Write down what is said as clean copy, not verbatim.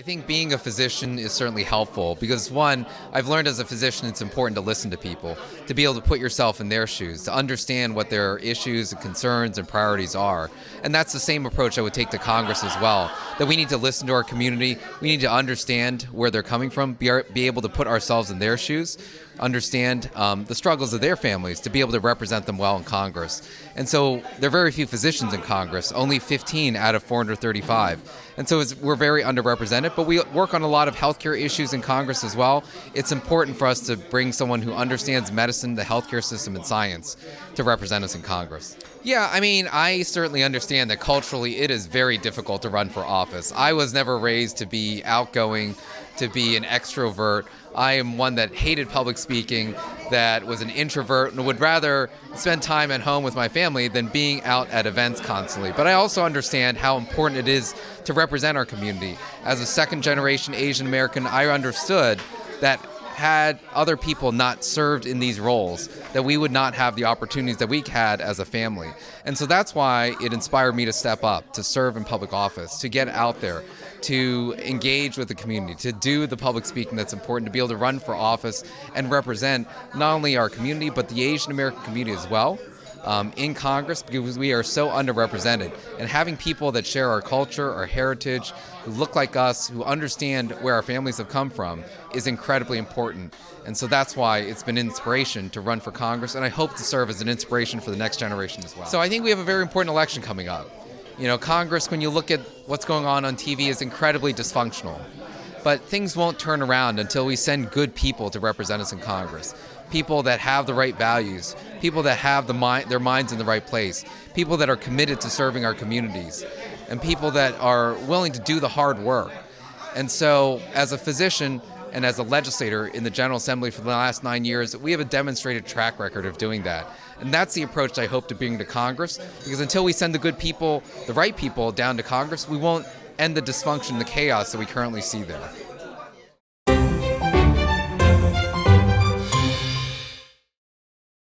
think being a physician is certainly helpful because, one, I've learned as a physician it's important to listen to people, to be able to put yourself in their shoes, to understand what their issues and concerns and priorities are. And that's the same approach I would take to Congress as well, that we need to listen to our community, we need to understand where they're coming from, be able to put ourselves in their shoes, understand the struggles of their families, to be able to represent them well in Congress. And so there are very few physicians in Congress, only 15 out of 435. And so we're very underrepresented, but we work on a lot of healthcare issues in Congress as well. It's important for us to bring someone who understands medicine, the healthcare system, and science to represent us in Congress. Yeah, I mean, I certainly understand that culturally it is very difficult to run for office. I was never raised to be outgoing, to be an extrovert. I am one that hated public speaking, that was an introvert, and would rather spend time at home with my family than being out at events constantly. But I also understand how important it is to represent our community. As a second-generation Asian American, I understood that had other people not served in these roles, that we would not have the opportunities that we had as a family. And so that's why it inspired me to step up, to serve in public office, to get out there, to engage with the community, to do the public speaking that's important, to be able to run for office and represent not only our community, but the Asian American community as well. In Congress, because we are so underrepresented, and having people that share our culture, our heritage, who look like us, who understand where our families have come from, is incredibly important. And so that's why it's been an inspiration to run for Congress, and I hope to serve as an inspiration for the next generation as well. So I think we have a very important election coming up. You know, Congress, when you look at what's going on TV, is incredibly dysfunctional. But things won't turn around until we send good people to represent us in Congress. People that have the right values, people that have their minds in the right place, people that are committed to serving our communities, and people that are willing to do the hard work. And so, as a physician and as a legislator in the General Assembly for the last 9 years, we have a demonstrated track record of doing that. And that's the approach I hope to bring to Congress, because until we send the good people, the right people, down to Congress, we won't end the dysfunction, the chaos that we currently see there.